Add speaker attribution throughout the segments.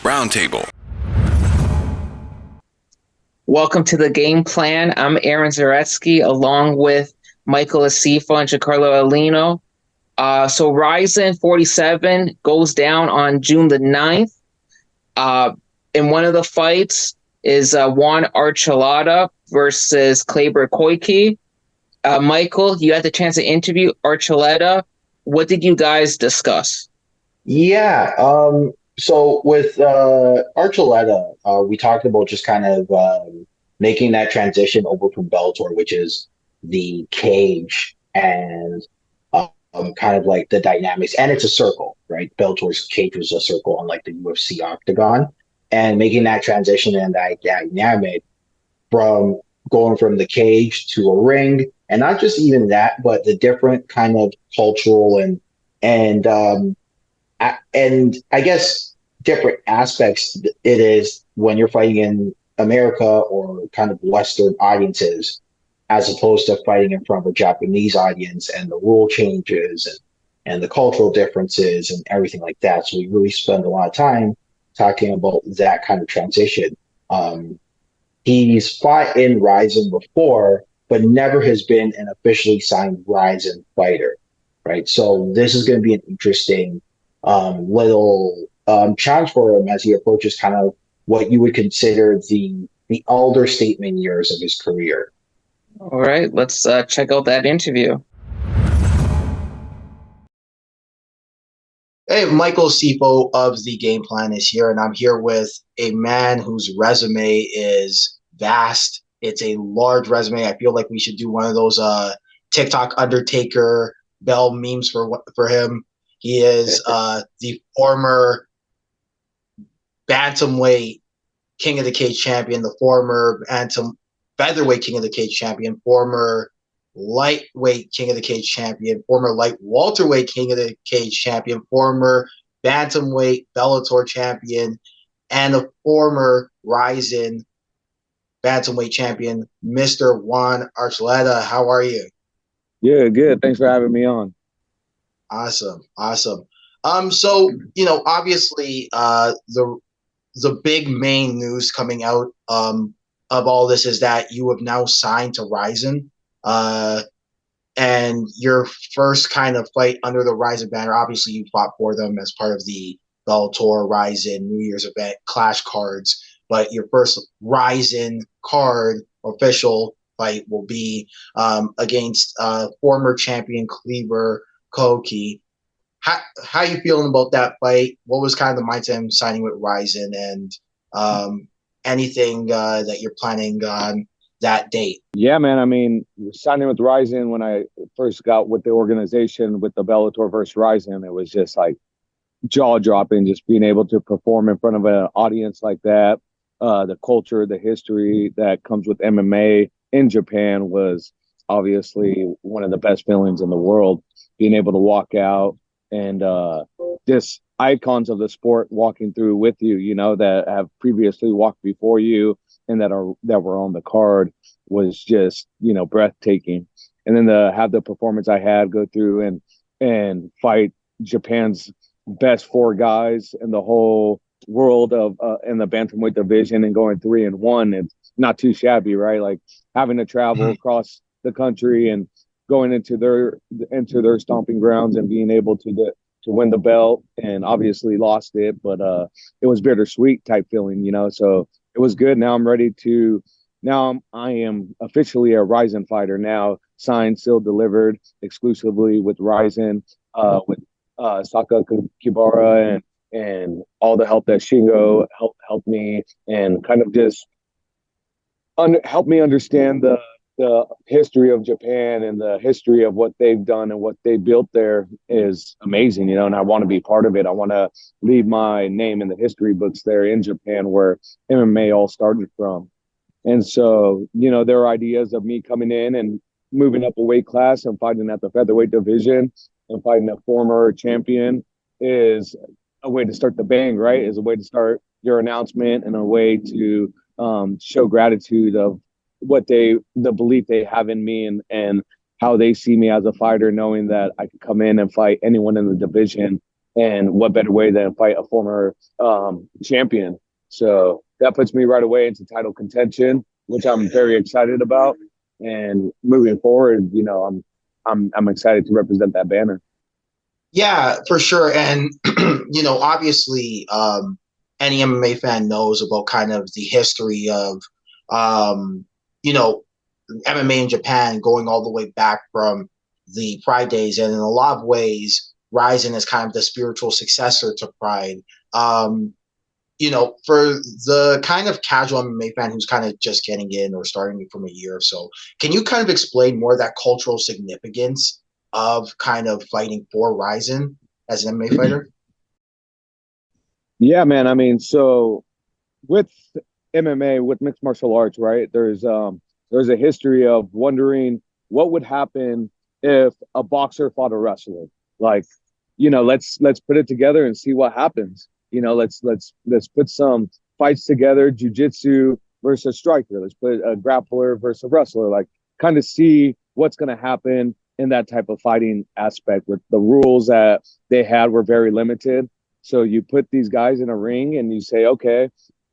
Speaker 1: Roundtable.
Speaker 2: Welcome to the game plan. I'm Aaron Zaretsky, along with Michael Asiffo and Giancarlo Aulino. So RIZIN 47 goes down on June the 9th. In one of the fights is Juan Archuleta versus Kleber Koike. Michael, you had the chance to interview Archuleta. What did you guys discuss?
Speaker 3: Yeah. So with Archuleta, we talked about just kind of making that transition over from Bellator, which is the cage, and kind of like the dynamics. And it's a circle, right? Bellator's cage was a circle, unlike the UFC octagon. And making that transition and that dynamic from going from the cage to a ring, and not just even that, but the different kind of cultural and I guess different aspects it is when you're fighting in America or kind of Western audiences, as opposed to fighting in front of a Japanese audience, and the rule changes and the cultural differences and everything like that. So we really spend a lot of time talking about that kind of transition. He's fought in RIZIN before, but never has been an officially signed RIZIN fighter, right? So this is going to be an interesting little challenge for him as he approaches kind of what you would consider the elder statesman years of his career.
Speaker 2: All right, let's check out that interview.
Speaker 4: Hey, Michael Asiffo of The Game Plan is here, and I'm here with a man whose resume is vast. It's a large resume. I feel like we should do one of those TikTok Undertaker Bell memes for him. He is the former bantamweight King of the Cage champion, the former featherweight King of the Cage champion, former lightweight King of the Cage champion, former light welterweight King of the Cage champion, former bantamweight Bellator champion, and a former RIZIN bantamweight champion, Mr. Juan Archuleta. How are you?
Speaker 5: Yeah, good. Thanks for having me on.
Speaker 4: Awesome. So, obviously, the big main news coming out of all this is that you have now signed to RIZIN, and your first kind of fight under the RIZIN banner. Obviously, you fought for them as part of the Bellator RIZIN New Year's event Clash cards, but your first RIZIN card official fight will be against former champion Kleber Koike. How are you feeling about that fight? What was kind of the mindset in signing with RIZIN, and anything that you're planning on that date?
Speaker 5: Yeah, man. I mean, signing with RIZIN, when I first got with the organization with the Bellator versus RIZIN, it was just like jaw dropping, just being able to perform in front of an audience like that. The culture, the history that comes with MMA in Japan was obviously one of the best feelings in the world. Being able to walk out and just icons of the sport walking through with you, that have previously walked before you and that were on the card was just, breathtaking. And then to have the performance I had go through and fight Japan's best four guys in the whole world of in the bantamweight division and going 3-1, it's not too shabby, right? Like having to travel across the country and going into their stomping grounds and being able to win the belt, and obviously lost it, but it was bittersweet type feeling, so it was good. Now I'm ready to, I am officially a RIZIN fighter now, signed, sealed, delivered exclusively with RIZIN, with Saka Kibara and all the help that Shingo helped me, and kind of just help me understand the history of Japan and the history of what they've done and what they built there is amazing, and I want to be part of it. I want to leave my name in the history books there in Japan, where MMA all started from. And so, there are ideas of me coming in and moving up a weight class and fighting at the featherweight division and fighting a former champion is a way to start the bang, right? Is a way to start your announcement and a way to show gratitude of the belief they have in me and how they see me as a fighter, knowing that I could come in and fight anyone in the division And what better way than fight a former champion? So that puts me right away into title contention, which I'm very excited about. And moving forward, I'm excited to represent that banner.
Speaker 4: Yeah, for sure. And, obviously, any MMA fan knows about kind of the history of, MMA in Japan going all the way back from the Pride days. And in a lot of ways, RIZIN is kind of the spiritual successor to Pride. Um, for the kind of casual MMA fan who's kind of just getting in or starting from a year or so, can you kind of explain more of that cultural significance of kind of fighting for RIZIN as an MMA fighter?
Speaker 5: Yeah, man. I mean, so with MMA, with mixed martial arts, right? There's a history of wondering what would happen if a boxer fought a wrestler. Like, let's put it together and see what happens. Let's put some fights together, jiu-jitsu versus a striker. Let's put a grappler versus a wrestler. Like, kind of see what's going to happen in that type of fighting aspect. With the rules that they had were very limited. So you put these guys in a ring and you say, okay,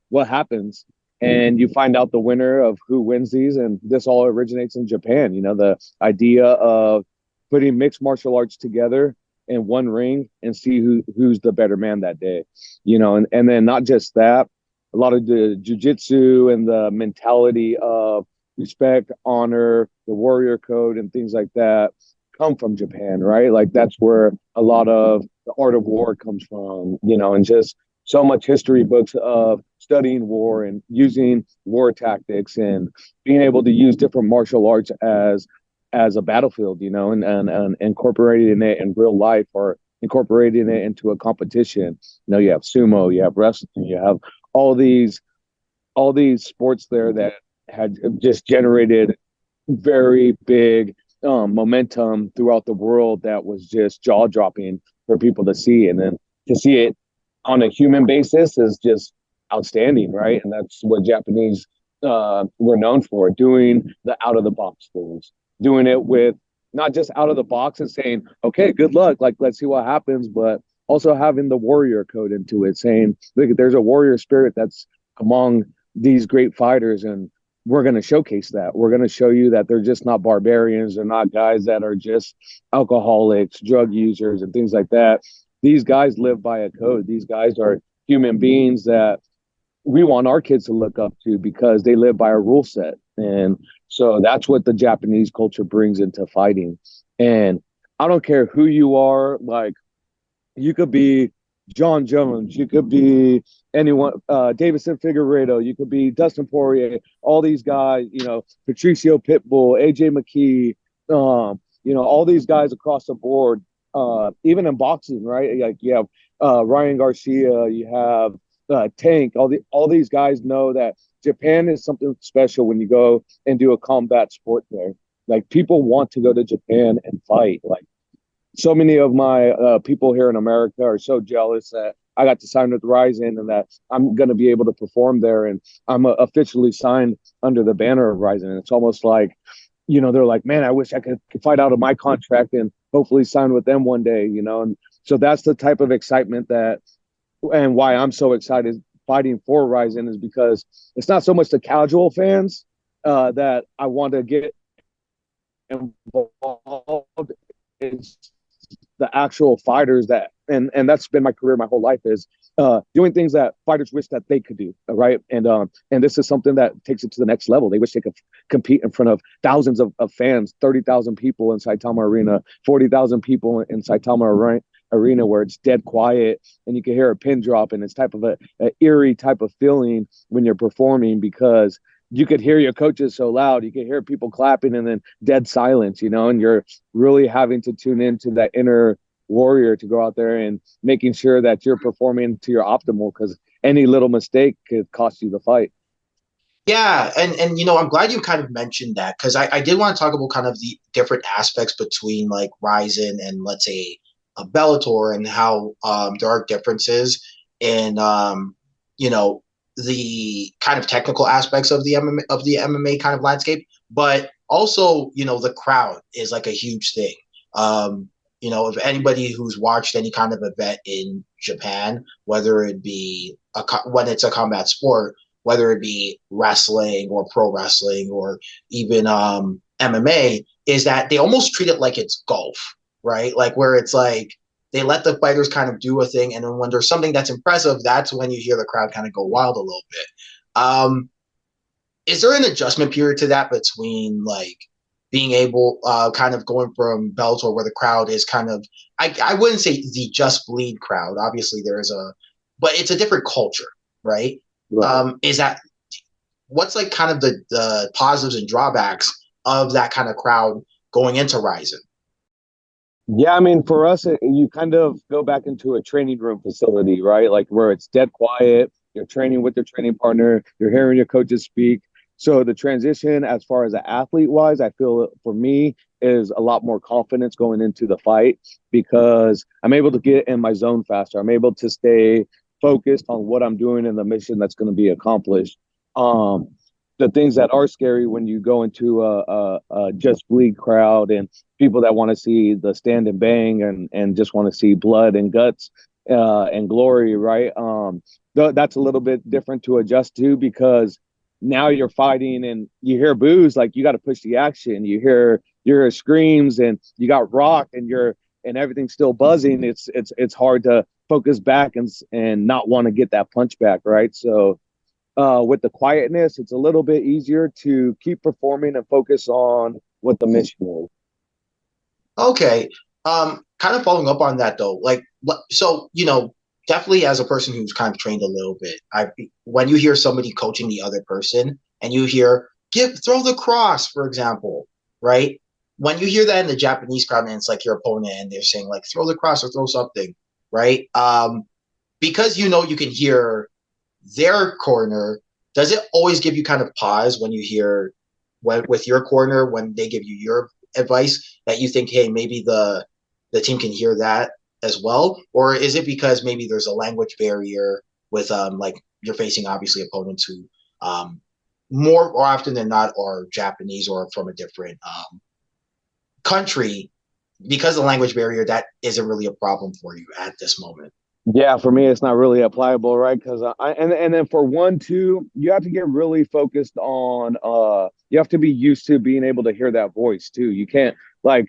Speaker 5: what happens? And you find out the winner of who wins these. And this all originates in Japan. The idea of putting mixed martial arts together in one ring and see who's the better man that day. And then not just that, a lot of the jiu-jitsu and the mentality of respect, honor, the warrior code and things like that come from Japan, right? Like that's where a lot of the art of war comes from, and just so much history books of studying war and using war tactics and being able to use different martial arts as a battlefield, and incorporating it in real life or incorporating it into a competition. You have sumo, you have wrestling, you have all these sports there that had just generated very big momentum throughout the world that was just jaw-dropping for people to see. And then to see it on a human basis is just outstanding, right? And that's what Japanese were known for, doing the out-of-the-box things, doing it with not just out of the box and saying, okay, good luck, like, let's see what happens, but also having the warrior code into it, saying, look, there's a warrior spirit that's among these great fighters, and we're going to showcase that. We're going to show you that they're just not barbarians. They're not guys that are just alcoholics, drug users, and things like that. These guys live by a code. These guys are human beings that we want our kids to look up to because they live by a rule set. And so that's what the Japanese culture brings into fighting. And I don't care who you are, like, you could be John Jones, you could be anyone, Davison Figueiredo, you could be Dustin Poirier, all these guys, Patricio Pitbull, AJ McKee, all these guys across the board, even in boxing, right? Like you have Ryan Garcia, you have Tank, all these guys know that Japan is something special when you go and do a combat sport there. Like people want to go to Japan and fight. Like so many of my people here in America are so jealous that I got to sign with RIZIN and that I'm going to be able to perform there. And I'm officially signed under the banner of RIZIN. And it's almost like, they're like, man, I wish I could fight out of my contract and hopefully sign with them one day, And so that's the type of excitement and why I'm so excited fighting for RIZIN is because it's not so much the casual fans that I want to get involved. It's the actual fighters and that's been my career my whole life is doing things that fighters wish that they could do, right? And this is something that takes it to the next level. They wish they could compete in front of thousands of fans, 30,000 people in Saitama Arena, 40,000 people in Saitama Arena where it's dead quiet and you can hear a pin drop, and it's type of a eerie type of feeling when you're performing because you could hear your coaches so loud, you could hear people clapping and then dead silence, and you're really having to tune into that inner warrior to go out there and making sure that you're performing to your optimal because any little mistake could cost you the fight.
Speaker 4: Yeah, and I'm glad you kind of mentioned that because I did want to talk about kind of the different aspects between like RIZIN and let's say a Bellator and how there are differences in the kind of technical aspects of the MMA kind of landscape, but also the crowd is like a huge thing. if anybody who's watched any kind of event in Japan, whether it be when it's a combat sport, whether it be wrestling or pro wrestling or even MMA, is that they almost treat it like it's golf, right? Like where it's like they let the fighters kind of do a thing, and then when there's something that's impressive, that's when you hear the crowd kind of go wild a little bit. Is there an adjustment period to that between like being able, kind of going from Bellator where the crowd is kind of, I wouldn't say the Just Bleed crowd. Obviously, but it's a different culture, right?
Speaker 5: Right.
Speaker 4: Is that what's like kind of the positives and drawbacks of that kind of crowd going into RIZIN?
Speaker 5: Yeah, I mean, for us, you kind of go back into a training room facility, right? Like where it's dead quiet. You're training with your training partner. You're hearing your coaches speak. So the transition, as far as the athlete wise, I feel for me is a lot more confidence going into the fight because I'm able to get in my zone faster. I'm able to stay focused on what I'm doing and the mission that's going to be accomplished. The things that are scary when you go into a Just Bleed crowd and people that want to see the stand and bang and just want to see blood and guts and glory, right? That's a little bit different to adjust to because now you're fighting and you hear boos, like you got to push the action. You hear screams and you got rock and everything's still buzzing. It's hard to focus back and not want to get that punch back, right? So with the quietness, it's a little bit easier to keep performing and focus on what the mission is.
Speaker 4: Okay. Kind of following up on that though, like, so, definitely as a person who's kind of trained a little bit, when you hear somebody coaching the other person and you hear, throw the cross, for example, right? When you hear that in the Japanese crowd and it's like your opponent and they're saying like, throw the cross or throw something, right? Because you can hear their corner, does it always give you kind of pause when you hear with your corner when they give you your advice that you think, hey, maybe the team can hear that as well? Or is it because maybe there's a language barrier with like you're facing obviously opponents who more or often than not are Japanese or from a different country, because of the language barrier that isn't really a problem for you at this moment?
Speaker 5: Yeah, for me, it's not really applicable, right? Because and then for 1, 2, you have to get really focused on. You have to be used to being able to hear that voice too. You can't like,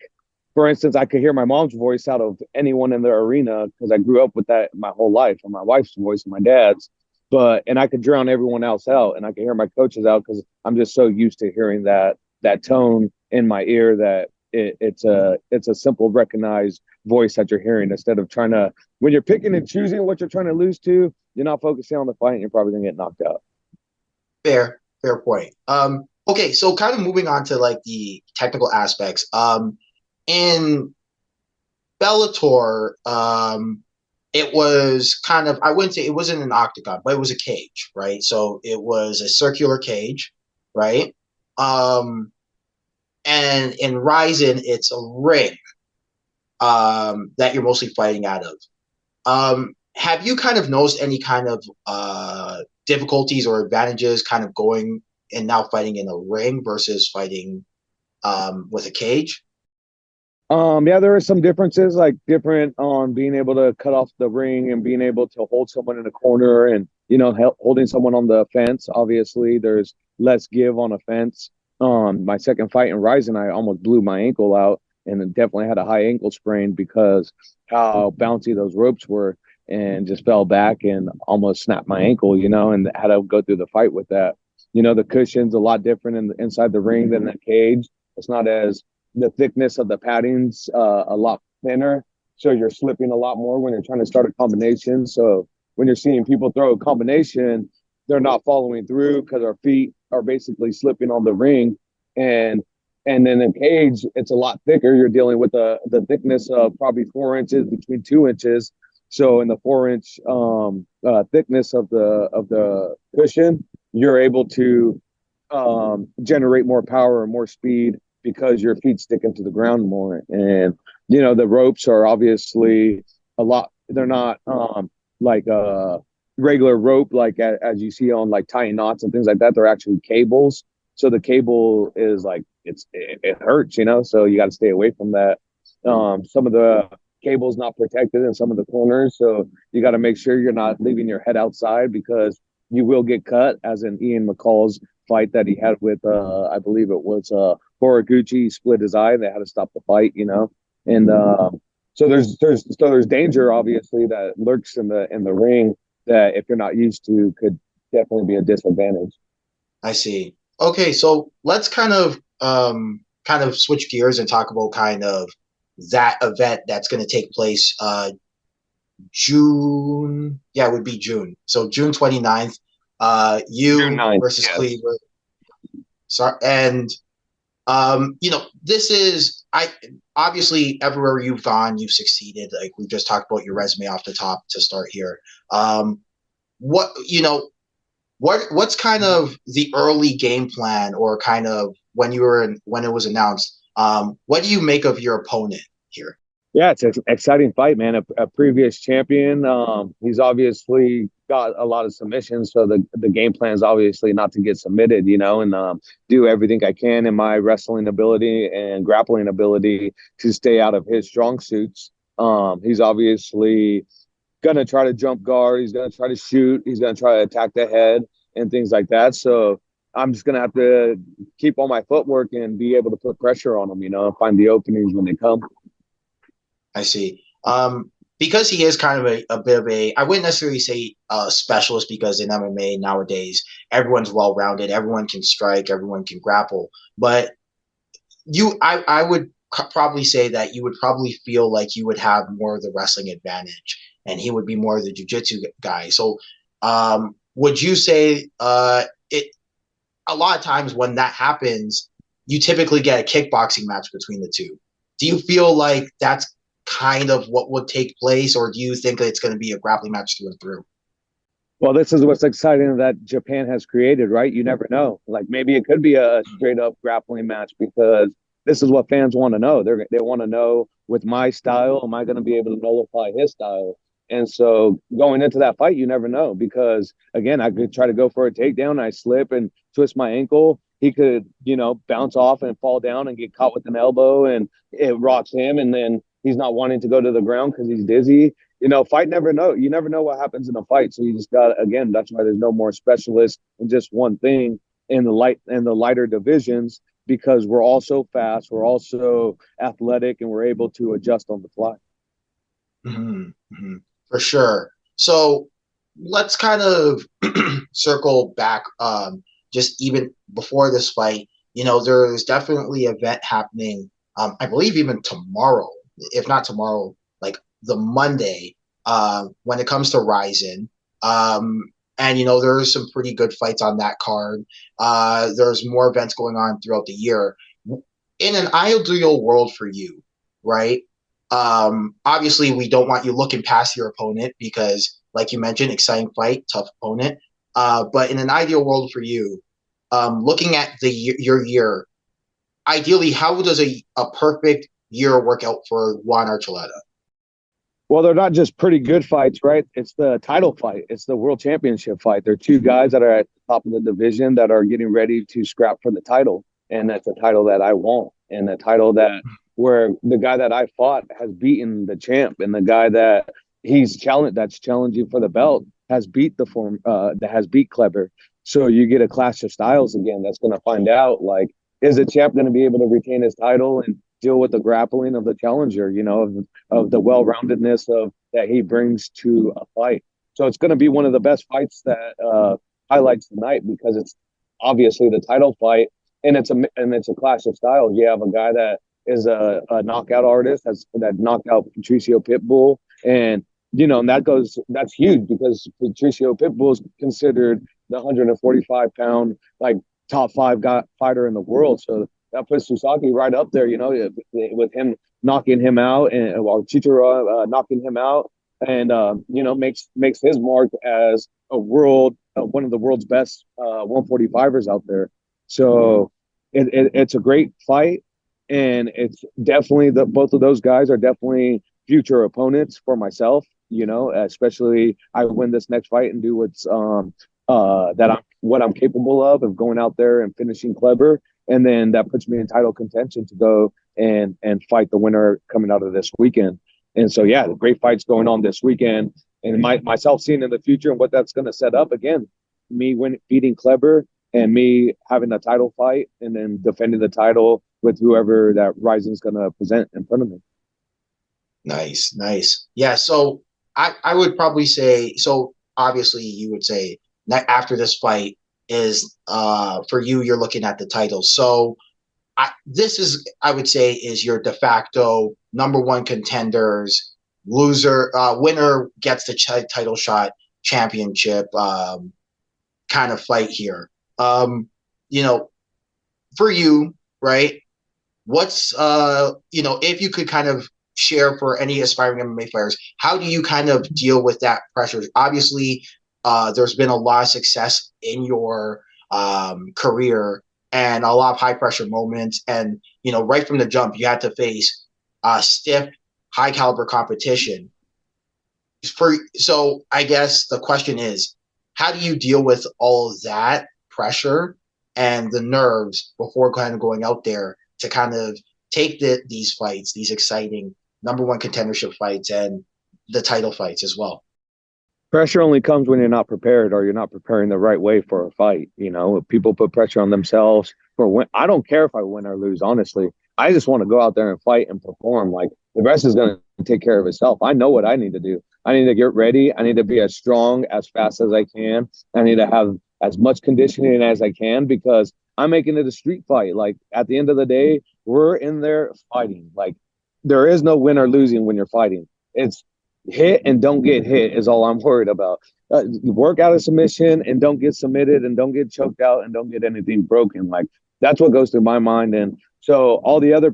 Speaker 5: for instance, I could hear my mom's voice out of anyone in the arena because I grew up with that my whole life, and my wife's voice and my dad's. And I could drown everyone else out, and I could hear my coaches out because I'm just so used to hearing that tone in my ear that it's a simple recognized voice that you're hearing instead of trying to, when you're picking and choosing what you're trying to lose to, you're not focusing on the fight and you're probably gonna get knocked out.
Speaker 4: Fair point. Okay, so kind of moving on to like the technical aspects. In Bellator, it was kind of, I wouldn't say it wasn't an octagon, but it was a cage, right? So it was a circular cage, right? And in RIZIN, it's a ring that you're mostly fighting out of. Have you kind of noticed any kind of difficulties or advantages kind of going and now fighting in a ring versus fighting with a cage?
Speaker 5: Yeah, there are some differences, like different on being able to cut off the ring and being able to hold someone in a corner and, holding someone on the fence. Obviously, there's less give on a fence. My second fight in RIZIN, I almost blew my ankle out and definitely had a high ankle sprain because how bouncy those ropes were and just fell back and almost snapped my ankle, and had to go through the fight with that. The cushion's a lot different inside the ring than the cage. It's not as the thickness of the padding's a lot thinner, so you're slipping a lot more when you're trying to start a combination. So when you're seeing people throw a combination, they're not following through because our feet are basically slipping on the ring. And then in cage, it's a lot thicker. You're dealing with the thickness of probably 4 inches between 2 inches. So in the 4-inch thickness of the cushion, you're able to generate more power and more speed because your feet stick into the ground more. And, the ropes are obviously a lot, they're not like a regular rope, like as you see on like tying knots and things like that. They're actually cables. So the cable is like, it hurts, so you got to stay away from that. Some of the cables not protected in some of the corners, so you got to make sure you're not leaving your head outside because you will get cut, as in Ian McCall's fight that he had with I believe it was Horiguchi. Split his eye. They had to stop the fight, and so there's danger obviously that lurks in the ring that if you're not used to could definitely be a disadvantage.
Speaker 4: I see. Okay, so let's kind of switch gears and talk about kind of that event that's going to take place June. Yeah, it would be June. So June 29th, you
Speaker 5: June 9th,
Speaker 4: versus
Speaker 5: yes.
Speaker 4: Kleber. Sorry, and this is obviously everywhere you've gone, you've succeeded. Like we just talked about your resume off the top to start here. What's kind of the early game plan, or kind of when it was announced? What do you make of your opponent here?
Speaker 5: Yeah, it's an exciting fight, man. A previous champion. He's obviously got a lot of submissions, so the game plan is obviously not to get submitted, and do everything I can in my wrestling ability and grappling ability to stay out of his strong suits. He's obviously gonna try to jump guard. He's gonna try to shoot. He's gonna try to attack the head and things like that. So I'm just gonna have to keep all my footwork and be able to put pressure on him, find the openings when they come.
Speaker 4: I see. Because he is kind of a bit of a, I wouldn't necessarily say a specialist, because in MMA nowadays, everyone's well-rounded, everyone can strike, everyone can grapple. But I would probably say that you would probably feel like you would have more of the wrestling advantage, and he would be more of the jiu-jitsu guy. So would you say it? A lot of times when that happens, you typically get a kickboxing match between the two. Do you feel like that's kind of what would take place, or do you think that it's going to be a grappling match through and through?
Speaker 5: Well, this is what's exciting that Japan has created, right? You never know. Like maybe it could be a straight up grappling match, because this is what fans want to know. They want to know, with my style, am I going to be able to nullify his style? And so going into that fight, you never know, because again, I could try to go for a takedown, I slip and twist my ankle. He could, bounce off and fall down and get caught with an elbow, and it rocks him, and then he's not wanting to go to the ground because he's dizzy. Fight never know. You never know what happens in a fight. So you just got, again, that's why there's no more specialists in just one thing in the lighter divisions, because we're all so fast, we're all so athletic, and we're able to adjust on the fly.
Speaker 4: Mm-hmm. Mm-hmm. For sure. So let's kind of circle back. Just even before this fight, there's definitely an event happening. I believe even tomorrow, if not tomorrow, like the Monday, when it comes to RIZIN. And there's some pretty good fights on that card. There's more events going on throughout the year. In an ideal world for you, right? Obviously, we don't want you looking past your opponent because, like you mentioned, exciting fight, tough opponent. But in an ideal world for you, looking at your year, ideally, how does a perfect year work out for Juan Archuleta?
Speaker 5: Well, they're not just pretty good fights, right? It's the title fight. It's the world championship fight. They're two guys that are at the top of the division that are getting ready to scrap for the title. And that's a title that I want. And the title where the guy that I fought has beaten the champ, and the guy that that's challenging for the belt has beat Kleber. So you get a clash of styles again. That's going to find out, like, is the champ going to be able to retain his title and deal with the grappling of the challenger, of the well-roundedness that he brings to a fight. So it's going to be one of the best fights that highlights the night, because it's obviously the title fight, and it's a clash of styles. You have a guy that is a knockout artist that knocked out Patricio Pitbull, and that's huge, because Patricio Pitbull is considered the 145-pound top 5 fighter in the world. So that puts Susaki right up there, with him knocking him out, and while Chichiro knocking him out, and makes his mark as one of the world's best 145ers out there. So it's a great fight, and it's definitely both of those guys are definitely future opponents for myself. Especially I win this next fight and do what I'm capable of going out there and finishing Kleber. And then that puts me in title contention to go and fight the winner coming out of this weekend. And so, yeah, the great fights going on this weekend, and myself seeing in the future and what that's going to set up. Again, me beating Kleber and me having a title fight and then defending the title with whoever that RIZIN's going to present in front of me.
Speaker 4: Nice. Yeah, so I would probably say, so obviously you would say that after this fight is for you, you're looking at the title. So this is, I would say, is your de facto number one contenders. Winner gets the title shot championship kind of fight here. You know, for you, right? What's if you could kind of share for any aspiring MMA fighters, how do you kind of deal with that pressure? Obviously, there's been a lot of success in your career and a lot of high pressure moments. And, right from the jump, you had to face stiff, high caliber competition. So I guess the question is, how do you deal with all of that pressure and the nerves before kind of going out there to kind of take these fights, these exciting number one contendership fights and the title fights as well?
Speaker 5: Pressure only comes when you're not prepared or you're not preparing the right way for a fight. People put pressure on themselves for win. I don't care if I win or lose, honestly. I just want to go out there and fight and perform. Like, the rest is going to take care of itself. I know what I need to do. I need to get ready. I need to be as strong, as fast as I can. I need to have as much conditioning as I can, because I'm making it a street fight. Like, at the end of the day, we're in there fighting. Like, there is no win or losing when you're fighting. It's hit and don't get hit is all I'm worried about. Work out a submission and don't get submitted and don't get choked out and don't get anything broken. Like, that's what goes through my mind. And so all the other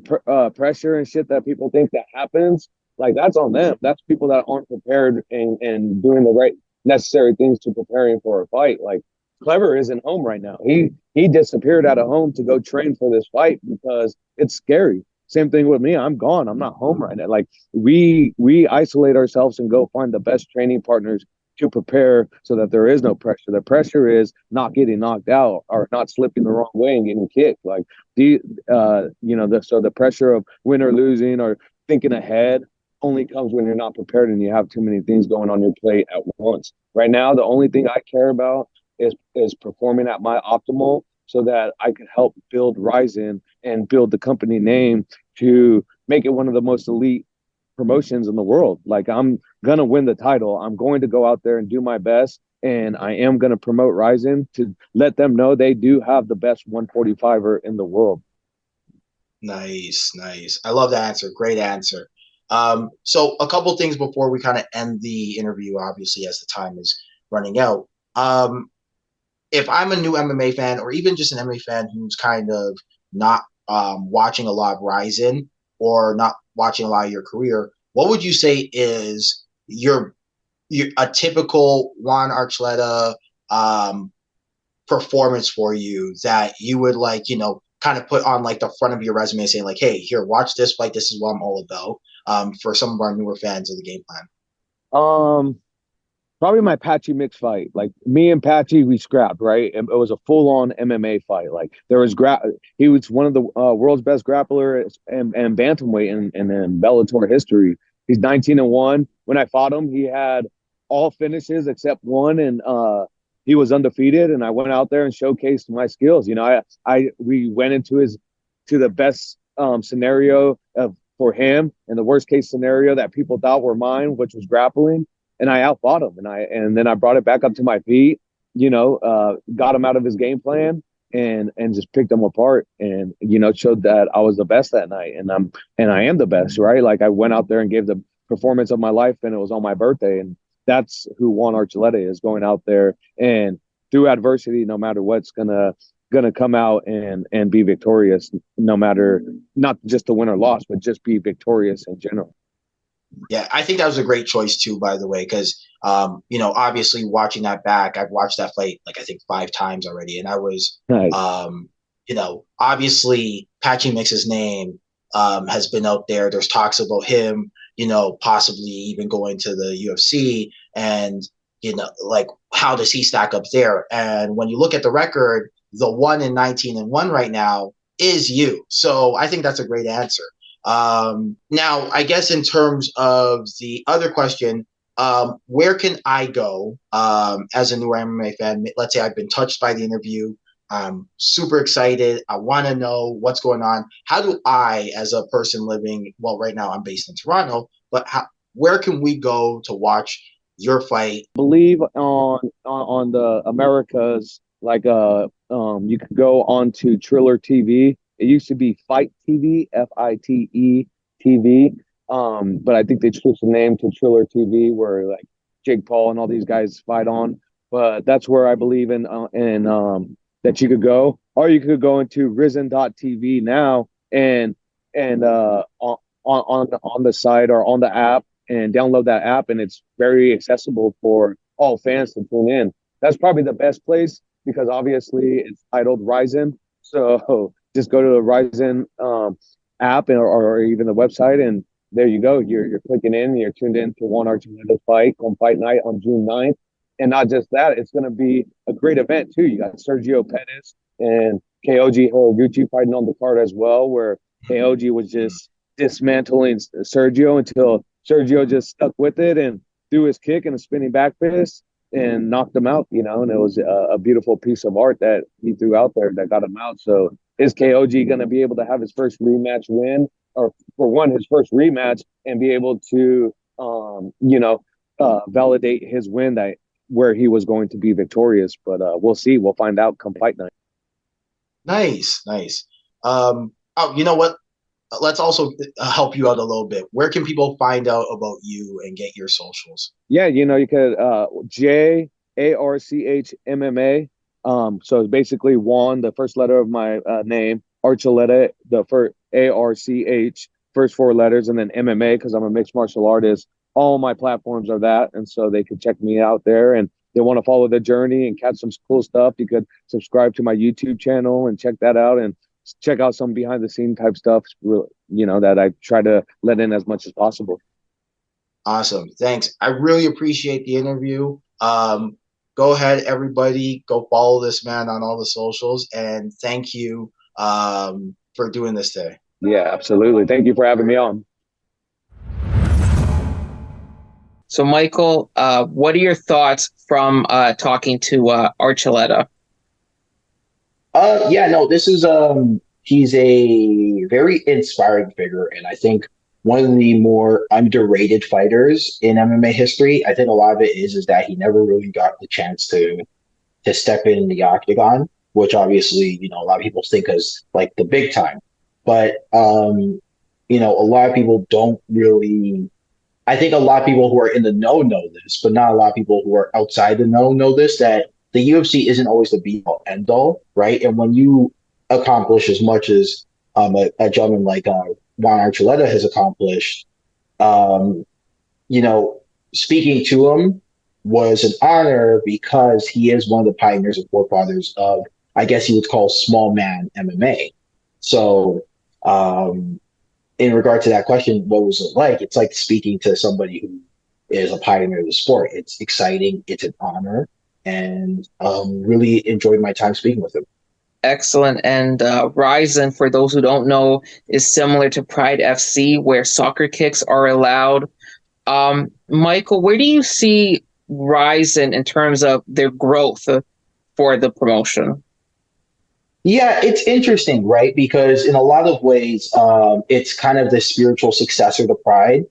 Speaker 5: pressure and shit that people think that happens, like, that's on them. That's people that aren't prepared and doing the right necessary things to preparing for a fight. Like, Kleber isn't home right now. He disappeared out of home to go train for this fight because it's scary. Same thing with me. I'm gone. I'm not home right now. Like, we isolate ourselves and go find the best training partners to prepare so that there is no pressure. The pressure is not getting knocked out or not slipping the wrong way and getting kicked. Like, so the pressure of win or losing or thinking ahead only comes when you're not prepared and you have too many things going on your plate at once. Right now, the only thing I care about is performing at my optimal, so that I could help build RIZIN and build the company name to make it one of the most elite promotions in the world. Like, I'm going to win the title. I'm going to go out there and do my best. And I am going to promote RIZIN to let them know they do have the best 145er in the world.
Speaker 4: Nice. I love that answer. Great answer. So a couple things before we kind of end the interview, obviously, as the time is running out. If I'm a new MMA fan, or even just an MMA fan who's kind of not watching a lot of RIZIN or not watching a lot of your career, what would you say is a typical Juan Archuleta performance for you that you would kind of put on like the front of your resume, saying like, hey, here, watch this fight. This is what I'm all about. For some of our newer fans of the game plan.
Speaker 5: Probably my Patchy mix fight. Like, me and Patchy, we scrapped, right? And it was a full-on MMA fight. Like, there was he was one of the world's best grapplers and bantamweight in Bellator history. He's 19-1. When I fought him, he had all finishes except one, and he was undefeated. And I went out there and showcased my skills. We went into the best scenario for him, and the worst case scenario that people thought were mine, which was grappling. And I outfought him, and then I brought it back up to my feet, got him out of his game plan and just picked him apart, and, showed that I was the best that night. And I am the best, right? Like, I went out there and gave the performance of my life, and it was on my birthday. And that's who Juan Archuleta is, going out there and through adversity, no matter what's gonna come out and be victorious, no matter, not just the win or loss, but just be victorious in general.
Speaker 4: Yeah, I think that was a great choice too, by the way, because obviously watching that back, I've watched that fight I think 5 times already, and I was nice. Obviously Patchy Mix's name has been out there. There's talks about him, possibly even going to the UFC, and how does he stack up there? And when you look at the record, the 1-19-1 right now, is you. So I think that's a great answer. Now, I guess in terms of the other question, where can I go as a new MMA fan? Let's say I've been touched by the interview. I'm super excited. I want to know what's going on. How do I, as a person living, well, right now I'm based in Toronto, but where can we go to watch your fight?
Speaker 5: Believe on the Americas, like you could go on to Triller TV. It used to be Fight TV, FITE TV. But I think they switched the name to Triller TV, where like Jake Paul and all these guys fight on. But that's where I believe in that you could go, or you could go into RIZIN.tv now and on the site or on the app and download that app, and it's very accessible for all fans to tune in. That's probably the best place because obviously it's titled RIZIN. So just go to the RIZIN app or even the website, and there you go. You're clicking in, you're tuned in to Juan Archuleta's fight on Fight Night on June 9th. And not just that, it's going to be a great event too. You got Sergio Pettis and Kyoji Horiguchi fighting on the card as well, where Kyoji was just dismantling Sergio until Sergio just stuck with it and threw his kick and a spinning back fist and knocked him out, and it was a beautiful piece of art that he threw out there that got him out. So is KOG going to be able to have his first rematch win, or for one, his first rematch, and be able to, validate his win that where he was going to be victorious? But we'll see. We'll find out come fight night.
Speaker 4: Nice. You know what? Let's also help you out a little bit. Where can people find out about you and get your socials?
Speaker 5: Yeah, you could JARCH MMA. So it's basically Juan, the first letter of my name, Archuleta, the first ARCH, first four letters, and then MMA because I'm a mixed martial artist. All my platforms are that, and so they could check me out there. And they want to follow the journey and catch some cool stuff. You could subscribe to my YouTube channel and check that out, and check out some behind the scene type stuff, that I try to let in as much as possible.
Speaker 4: Awesome. Thanks. I really appreciate the interview. Go ahead, everybody, go follow this man on all the socials, and thank you for doing this today.
Speaker 5: Yeah, absolutely. Thank you for having me on.
Speaker 2: So, Michael, what are your thoughts from talking to Archuleta?
Speaker 3: This is he's a very inspiring figure, and I think one of the more underrated fighters in MMA history. I think a lot of it is that he never really got the chance to step in the octagon, which obviously, a lot of people think is like the big time. But a lot of people don't really. I think a lot of people who are in the know this, but not a lot of people who are outside the know this, that the UFC isn't always the be all end all, right? And when you accomplish as much as a gentleman like Juan Archuleta has accomplished, speaking to him was an honor because he is one of the pioneers and forefathers of, I guess you would call, small man MMA. So, in regard to that question, what was it like? It's like speaking to somebody who is a pioneer of the sport. It's exciting. It's an honor, and really enjoyed my time speaking with him.
Speaker 2: Excellent. And RIZIN, for those who don't know, is similar to Pride FC, where soccer kicks are allowed. Michael, where do you see RIZIN in terms of their growth for the promotion?
Speaker 3: Yeah, it's interesting, right? Because in a lot of ways, it's kind of the spiritual successor to Pride.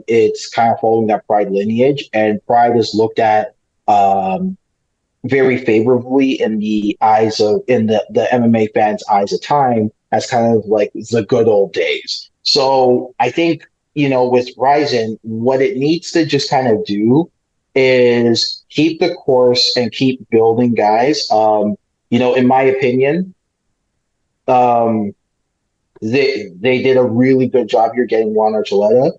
Speaker 3: It's kind of following that Pride lineage, and Pride is looked at very favorably in the MMA fans' eyes at time as kind of like the good old days. So I think, with RIZIN, what it needs to just kind of do is keep the course and keep building guys. In my opinion, they did a really good job here getting Juan Archuleta.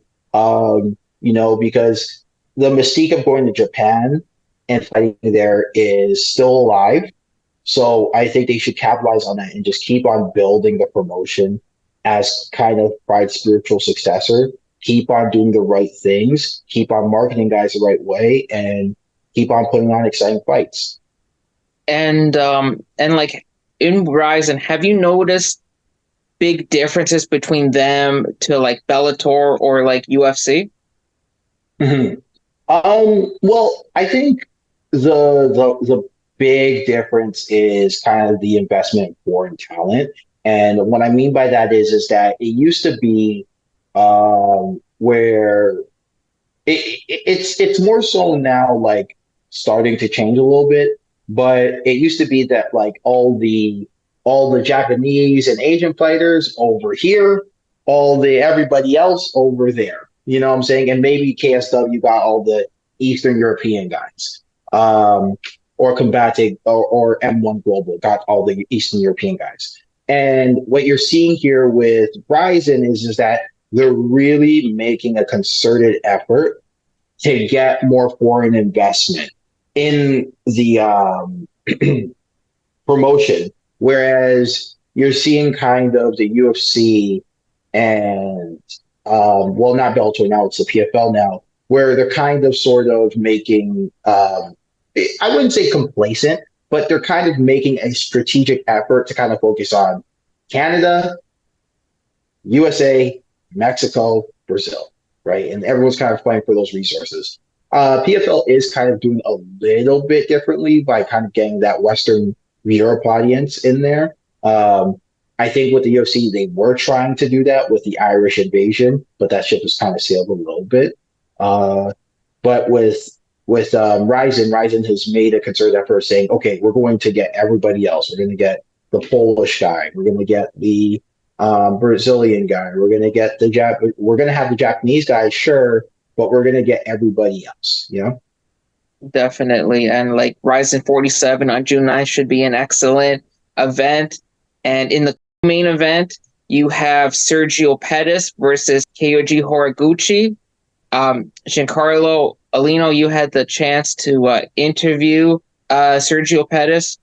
Speaker 3: Because the mystique of going to Japan and fighting there is still alive. So I think they should capitalize on that and just keep on building the promotion as kind of Pride's spiritual successor. Keep on doing the right things, keep on marketing guys the right way, and keep on putting on exciting fights.
Speaker 2: And like in RIZIN, have you noticed big differences between them to like Bellator or like UFC?
Speaker 3: Mm-hmm. Well, I think the big difference is kind of the investment in foreign talent. And what I mean by that is that it used to be where it's more so now like starting to change a little bit, but it used to be that like all the Japanese and Asian fighters over here, all the everybody else over there. You know what I'm saying? And maybe KSW got all the Eastern European guys. Or Combatic or M1 Global got all the Eastern European guys. And what you're seeing here with RIZIN is that they're really making a concerted effort to get more foreign investment in the promotion, whereas you're seeing kind of the UFC and well, not Bellator now, it's the PFL now, where they're kind of sort of making I wouldn't say complacent, but they're kind of making a strategic effort to kind of focus on Canada, USA, Mexico, Brazil, right? And everyone's kind of fighting for those resources. PFL is kind of doing a little bit differently by kind of getting that Western Europe audience in there. I think with the UFC, they were trying to do that with the Irish invasion, but that ship has kind of sailed a little bit. But with RIZIN has made a concerted effort saying, okay, we're going to get everybody else. We're going to get the Polish guy. We're going to get the Brazilian guy. We're going to get we're going to have the Japanese guy, sure, but we're going to get everybody else, you know?
Speaker 2: Definitely. And like RIZIN 47 on June 9th should be an excellent event. And in the main event, you have Sergio Pettis versus Kyoji Horiguchi. Giancarlo Aulino, you had the chance to interview Sergio Pettis.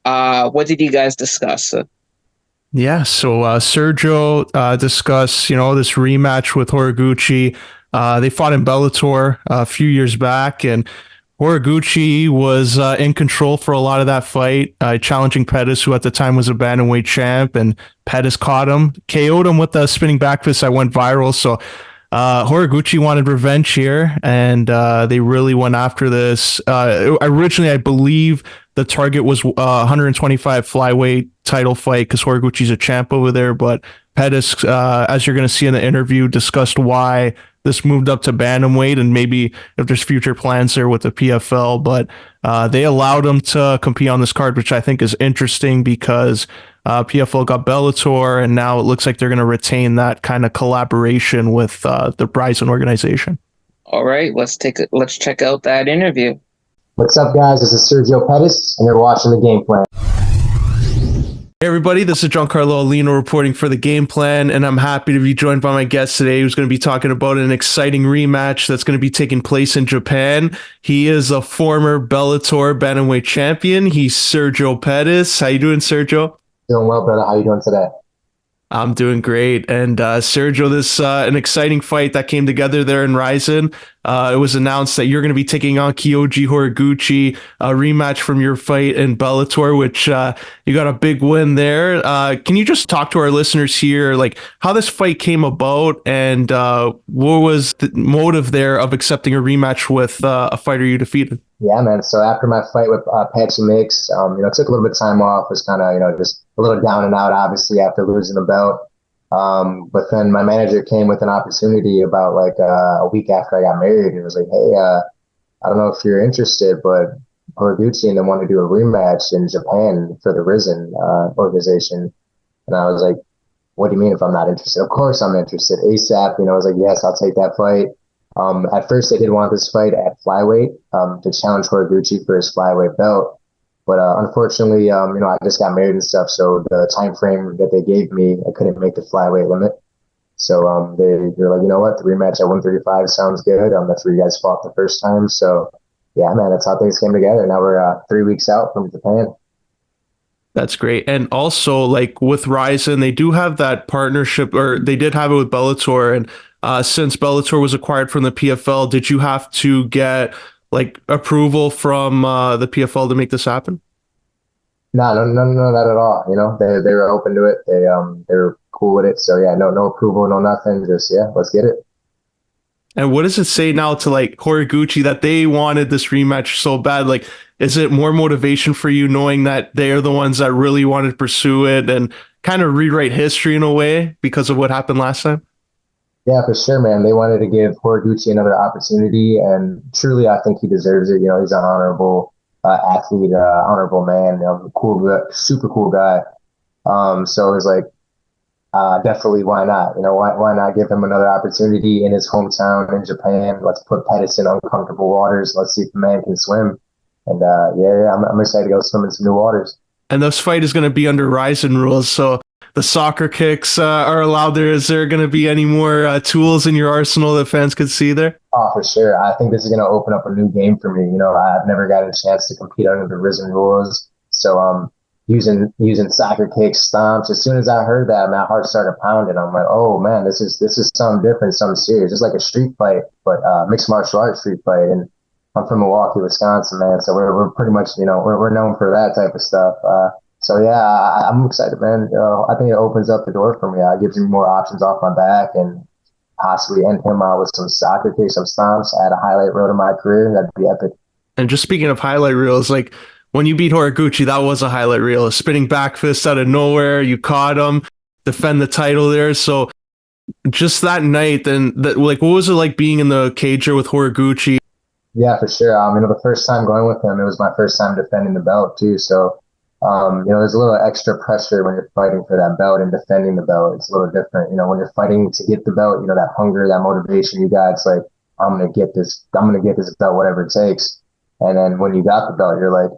Speaker 2: What did you guys discuss?
Speaker 1: Yeah, so Sergio discussed, this rematch with Horiguchi. They fought in Bellator a few years back, and Horiguchi was in control for a lot of that fight, challenging Pettis, who at the time was a bantamweight champ, and Pettis caught him, KO'd him with a spinning back fist that went viral. So Horiguchi wanted revenge here, and they really went after this. Originally, I believe the target was 125 flyweight title fight because Horiguchi's a champ over there, but Pettis, as you're going to see in the interview, discussed why this moved up to bantamweight and maybe if there's future plans there with the PFL, but they allowed him to compete on this card, which I think is interesting because PFL got Bellator, and now it looks like they're going to retain that kind of collaboration with the RIZIN organization.
Speaker 2: All right, let's check out that interview.
Speaker 6: What's up, guys? This is Sergio Pettis, and you're watching The Game Plan.
Speaker 1: Hey everybody, this is Giancarlo Aulino reporting for The Game Plan, and I'm happy to be joined by my guest today who's going to be talking about an exciting rematch that's going to be taking place in Japan. He is a former Bellator bantamweight champion. He's Sergio Pettis. How you doing, Sergio?
Speaker 6: Doing well, brother. How you doing today?
Speaker 1: I'm doing great. And Sergio, this an exciting fight that came together there in RIZIN. It was announced that you're going to be taking on Kyoji Horiguchi, a rematch from your fight in Bellator, which you got a big win there. Can you just talk to our listeners here, like how this fight came about and what was the motive there of accepting a rematch with a fighter you defeated?
Speaker 6: Yeah, man. So after my fight with Patchy Mix, took a little bit of time off. Was kind of, just a little down and out, obviously, after losing the belt. But then my manager came with an opportunity about like a week after I got married, and was like, "Hey, I don't know if you're interested, but Horiguchi and them want to do a rematch in Japan for the RIZIN organization." And I was like, "What do you mean if I'm not interested?" Of course I'm interested. ASAP, I was like, "Yes, I'll take that fight." At first, they did want this fight at flyweight to challenge Horiguchi for his flyweight belt. But unfortunately, I just got married and stuff, so the time frame that they gave me, I couldn't make the flyweight limit. So they're like, you know what, the rematch at 135 sounds good. That's where you guys fought the first time. So, yeah, man, that's how things came together. Now we're 3 weeks out from Japan.
Speaker 1: That's great. And also, like with RIZIN, they do have that partnership, or they did have it with Bellator. And since Bellator was acquired from the PFL, did you have to get like approval from the PFL to make this happen?
Speaker 6: No, not at all. You know, they were open to it. They were cool with it. So yeah, no approval, no nothing. Just yeah, let's get it.
Speaker 1: And what does it say now to like Horiguchi that they wanted this rematch so bad? Like, is it more motivation for you knowing that they are the ones that really wanted to pursue it and kind of rewrite history in a way because of what happened last time?
Speaker 6: Yeah, for sure, man. They wanted to give Horiguchi another opportunity, and truly, I think he deserves it. You know, he's an honorable athlete, honorable man, cool, super cool guy. So it was like, definitely, why not? You know, why not give him another opportunity in his hometown in Japan? Let's put Pettis in uncomfortable waters. Let's see if the man can swim. And I'm excited to go swim in some new waters.
Speaker 1: And this fight is going to be under RIZIN rules, so the soccer kicks are allowed there. Is there going to be any more tools in your arsenal that fans could see there?
Speaker 6: Oh, for sure. I think this is going to open up a new game for me. You know, I've never gotten a chance to compete under the RIZIN rules. So, using soccer kicks, stomps. As soon as I heard that, my heart started pounding. I'm like, oh man, this is something different, something serious. It's like a street fight, but mixed martial arts street fight. And I'm from Milwaukee, Wisconsin, man. So we're pretty much, you know, we're known for that type of stuff. So yeah, I'm excited, man. I think it opens up the door for me. It gives me more options off my back and possibly end him out with some soccer kicks, some stomps, add a highlight reel to my career. That'd be epic.
Speaker 1: And just speaking of highlight reels, like when you beat Horiguchi, that was a highlight reel. A spinning back fist out of nowhere. You caught him, defend the title there. So just that night, then that, like, what was it like being in the cager with Horiguchi?
Speaker 6: Yeah, for sure. You know, the first time going with him, it was my first time defending the belt too. So, you know, there's a little extra pressure when you're fighting for that belt and defending the belt. It's a little different. You know, when you're fighting to get the belt, you know, that hunger, that motivation you got, it's like, I'm going to get this belt, whatever it takes. And then when you got the belt, you're like,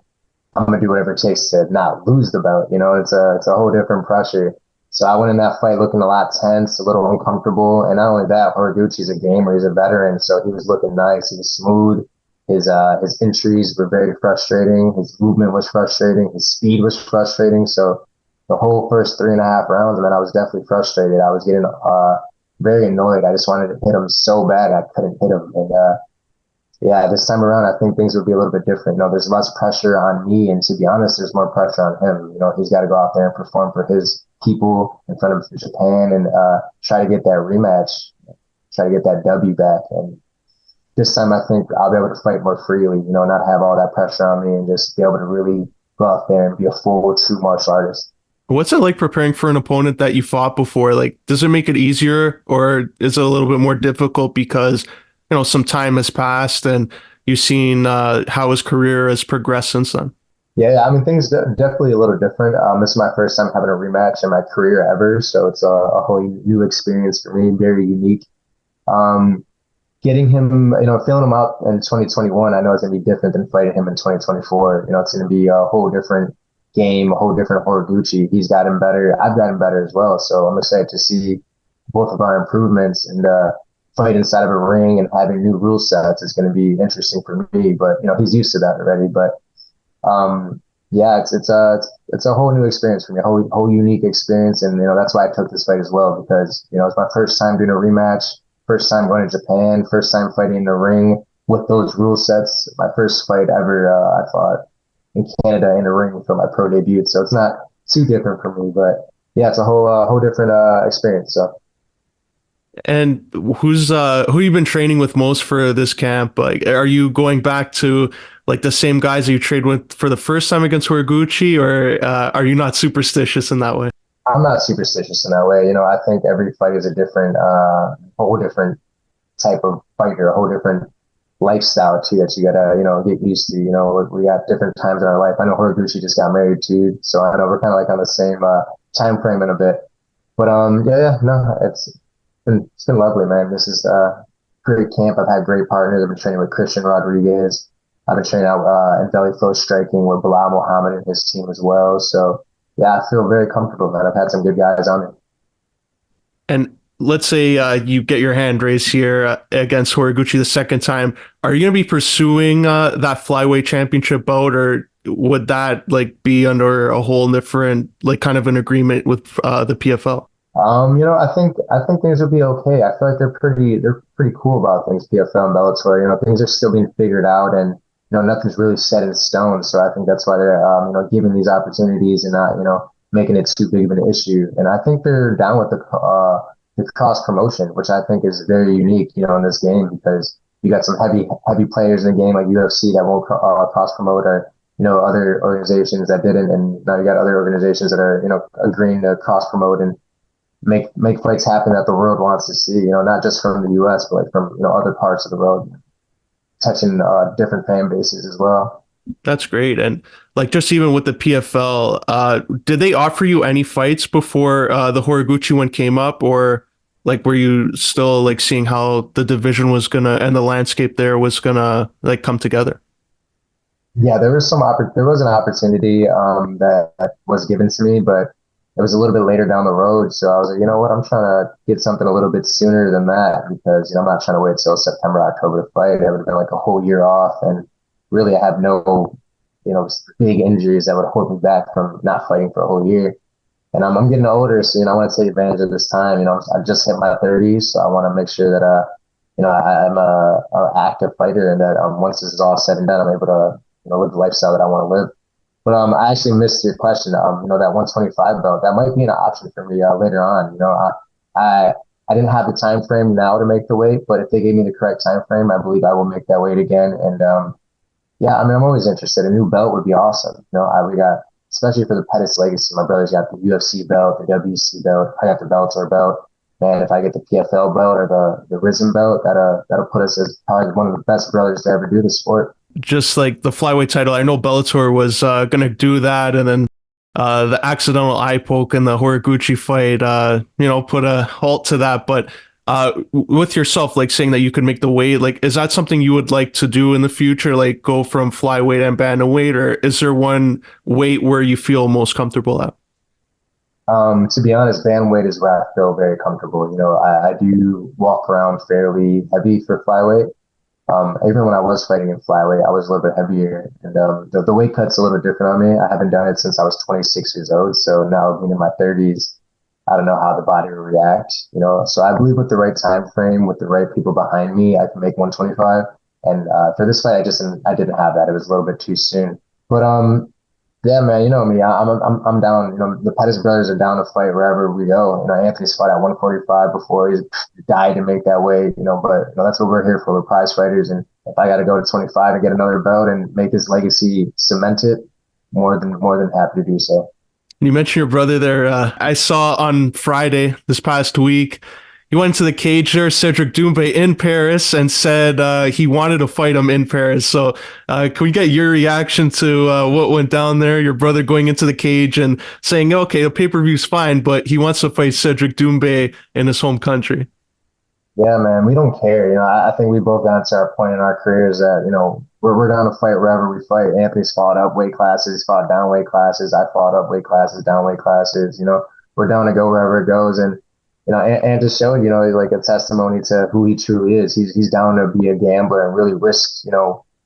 Speaker 6: I'm going to do whatever it takes to not lose the belt. You know, it's a whole different pressure. So I went in that fight looking a lot tense, a little uncomfortable. And not only that, Horiguchi's a gamer. He's a veteran. So he was looking nice. He was smooth. His entries were very frustrating. His movement was frustrating. His speed was frustrating. So the whole first 3.5 rounds, man, I was definitely frustrated. I was getting very annoyed. I just wanted to hit him so bad I couldn't hit him. And yeah, this time around, I think things would be a little bit different. You know, there's less pressure on me, and to be honest, there's more pressure on him. You know, he's got to go out there and perform for his people in front of Japan and try to get that rematch, try to get that W back. And this time, I think I'll be able to fight more freely. You know, not have all that pressure on me, and just be able to really go out there and be a full, true martial artist.
Speaker 1: What's it like preparing for an opponent that you fought before? Like, does it make it easier or is it a little bit more difficult because, you know, some time has passed and you've seen how his career has progressed since then?
Speaker 6: Yeah, I mean, things definitely a little different. This is my first time having a rematch in my career ever, so it's a whole new experience for me, very unique. Getting him, you know, feeling him up in 2021, I know it's going to be different than fighting him in 2024. You know, it's going to be a whole different game, a whole different Horiguchi. He's gotten better. I've gotten better as well. So I'm excited to see both of our improvements and fight inside of a ring and having new rule sets is going to be interesting for me. But, you know, he's used to that already. But yeah, it's a whole new experience for me, a whole unique experience. And, you know, that's why I took this fight as well, because, you know, it's my first time doing a rematch. First time going to Japan, first time fighting in the ring with those rule sets. My first fight ever, I fought in Canada in the ring for my pro debut. So it's not too different for me, but yeah, it's a whole different experience. So.
Speaker 1: And who you've been training with most for this camp? Like, are you going back to like the same guys that you trained with for the first time against Horiguchi, or are you not superstitious in that way?
Speaker 6: I'm not superstitious in that way. You know, I think every fight is a different, whole different type of fighter, a whole different lifestyle too that you gotta, you know, get used to. You know, we got different times in our life. I know Horiguchi just got married too, so I know we're kind of like on the same time frame in a bit. But no, it's been lovely, man. This is a great camp. I've had great partners. I've been training with Christian Rodriguez. I've been training out in belly flow striking with Bilal Muhammad and his team as well. So. Yeah, I feel very comfortable, man. I've had some good guys on me.
Speaker 1: And let's say you get your hand raised here against Horiguchi the second time. Are you going to be pursuing that flyweight championship bout, or would that like be under a whole different, like kind of an agreement with the PFL?
Speaker 6: You know, I think things will be okay. I feel like they're pretty cool about things, PFL and Bellator. You know, things are still being figured out, and you nothing's really set in stone. So I think that's why they're, giving these opportunities and not, making it too big of an issue. And I think they're down with the cross promotion, which I think is very unique, in this game, because you got some heavy players in the game like UFC that won't cross promote, or other organizations that didn't, and now you got other organizations that are agreeing to cross promote and make fights happen that the world wants to see. Not just from the U.S. but like from other parts of the world, touching different fan bases as well.
Speaker 1: That's great. And like, just even with the PFL, did they offer you any fights before the Horiguchi one came up, or like were you still like seeing how the division was gonna and the landscape there was gonna like come together?
Speaker 6: Yeah, there was an opportunity that was given to me, but it was a little bit later down the road. So I was like, you know what, I'm trying to get something a little bit sooner than that, because I'm not trying to wait till September, October to fight. It would have been like a whole year off, and really I have no, big injuries that would hold me back from not fighting for a whole year. And I'm getting older, so I want to take advantage of this time. I've just hit my 30s, so I want to make sure that I'm a active fighter, and that once this is all said and done, I'm able to live the lifestyle that I want to live. But I actually missed your question. That 125 belt, that might be an option for me later on. I didn't have the time frame now to make the weight, but if they gave me the correct time frame, I believe I will make that weight again. And yeah, I'm always interested. A new belt would be awesome. We got, especially for the Pettis legacy. My brother's got the UFC belt, the WC belt. I got the Bellator belt. And if I get the PFL belt or the RIZIN belt, that'll put us as probably one of the best brothers to ever do the sport.
Speaker 1: Just like the flyweight title, I know Bellator was going to do that, and then the accidental eye poke in the Horiguchi fight, put a halt to that. But with yourself, like saying that you could make the weight, like, is that something you would like to do in the future? Like go from flyweight and bantamweight, or is there one weight where you feel most comfortable at?
Speaker 6: To be honest, bantamweight is where I feel very comfortable. I do walk around fairly heavy for flyweight. Even when I was fighting in flyweight, I was a little bit heavier, and the weight cut's a little bit different on me. I haven't done it since I was 26 years old, so now being in my 30s, I don't know how the body will react. So I believe with the right time frame, with the right people behind me, I can make 125. And for this fight, I didn't have that. It was a little bit too soon. But yeah, man, you know me. I'm down. The Pettis brothers are down to fight wherever we go. Anthony's fought at 145 before. He's died to make that weight. But that's what we're here for. We're prize fighters. And if I got to go to 25 and get another belt and make his legacy cemented, more than happy to do so.
Speaker 1: You mentioned your brother there. I saw on Friday this past week, he went to the cage there, Cedric Doumbé in Paris, and said he wanted to fight him in Paris. So can we get your reaction to what went down there? Your brother going into the cage and saying, okay, the pay-per-view's fine, but he wants to fight Cedric Doumbé in his home country.
Speaker 6: Yeah, man, we don't care. I think we both got to our point in our careers that, we're down to fight wherever we fight. Anthony's fought up weight classes, he's fought down weight classes. I fought up weight classes, down weight classes. We're down to go wherever it goes. And and just showed, like a testimony to who he truly is. He's down to be a gambler and really risk,